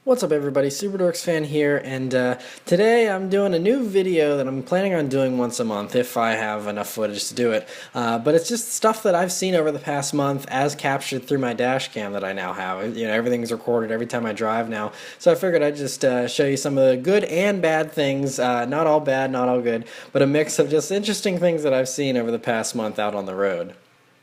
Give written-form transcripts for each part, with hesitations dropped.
What's up everybody, SuperDorks fan here, and today I'm doing a new video that I'm planning on doing once a month if I have enough footage to do it. But it's just stuff that I've seen over the past month as captured through my dash cam that I now have. You know, everything's recorded every time I drive now. So I figured I'd just show you some of the good and bad things, not all bad, not all good, but a mix of just interesting things that I've seen over the past month out on the road.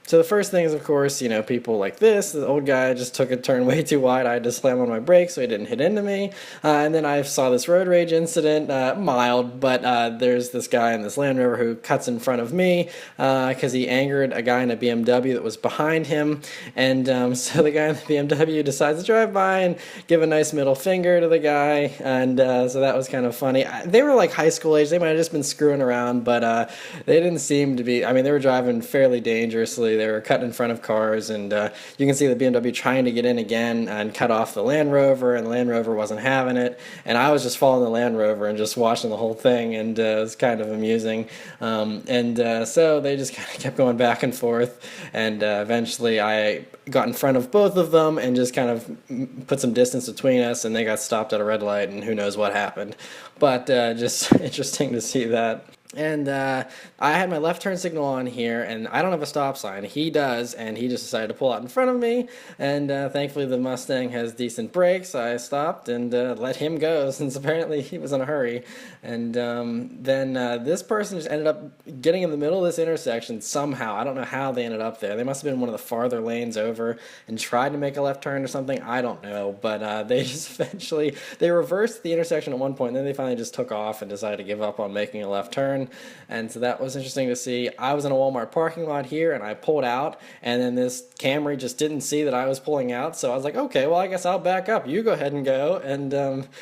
So the first thing is, of course, you know, people like this. The old guy just took a turn way too wide. I had to slam on my brakes so he didn't hit into me. And then I saw this road rage incident, mild, but there's this guy in this Land Rover who cuts in front of me because he angered a guy in a BMW that was behind him. And so the guy in the BMW decides to drive by and give a nice middle finger to the guy. And so that was kind of funny. They were like high school age. They might have just been screwing around, but they didn't seem to be. I mean, they were driving fairly dangerously. They were cutting in front of cars, and you can see the BMW trying to get in again and cut off the Land Rover, and the Land Rover wasn't having it. And I was just following the Land Rover and just watching the whole thing, and it was kind of amusing. So they just kind of kept going back and forth, and eventually I got in front of both of them and just kind of put some distance between us, and they got stopped at a red light, and who knows what happened. But just interesting to see that. And I had my left turn signal on here, and I don't have a stop sign. He does, and he just decided to pull out in front of me. And thankfully, the Mustang has decent brakes. I stopped and let him go, since apparently he was in a hurry. And then this person just ended up getting in the middle of this intersection somehow. I don't know how they ended up there. They must have been one of the farther lanes over and tried to make a left turn or something. I don't know, but they just eventually they reversed the intersection at one point, and then they finally just took off and decided to give up on making a left turn. And so that was interesting to see. I was in a Walmart parking lot here, and I pulled out, and then this Camry just didn't see that I was pulling out, so I was like, okay, well, I guess I'll back up. You go ahead and go. And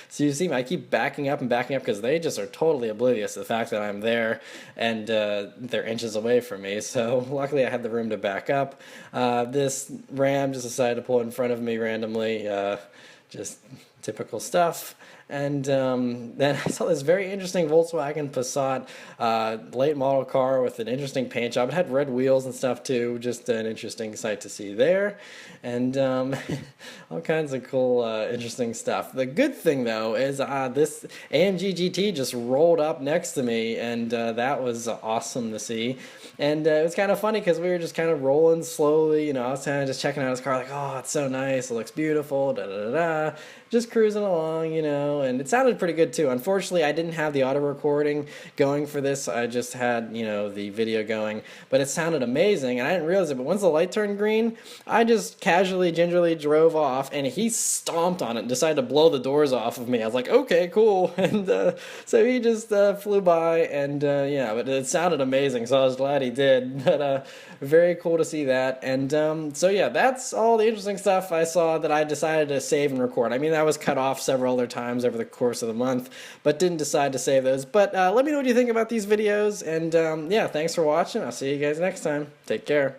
so you see me, I keep backing up because they just are totally oblivious to the fact that I'm there, and they're inches away from me. So luckily I had the room to back up. This Ram just decided to pull in front of me randomly, just typical stuff. And then I saw this very interesting Volkswagen Passat late model car with an interesting paint job. It had red wheels and stuff too, just an interesting sight to see there. And all kinds of cool, interesting stuff. The good thing though is this AMG GT just rolled up next to me, and that was awesome to see. And it was kind of funny because we were just kind of rolling slowly. You know, I was kind of just checking out his car, like, oh, it's so nice, it looks beautiful, da da da da. Just cruising along, you know, and it sounded pretty good too. Unfortunately, I didn't have the auto recording going for this. I just had, you know, the video going, but it sounded amazing, and I didn't realize it. But once the light turned green, I just casually, gingerly drove off, and he stomped on it and decided to blow the doors off of me. I was like, okay, cool. And so he just flew by, and yeah, but it sounded amazing, so I was glad he did. But very cool to see that. And so yeah, that's all the interesting stuff I saw that I decided to save and record. I mean, I was cut off several other times over the course of the month, but didn't decide to save those. But let me know what you think about these videos, and yeah, thanks for watching. I'll see you guys next time. Take care.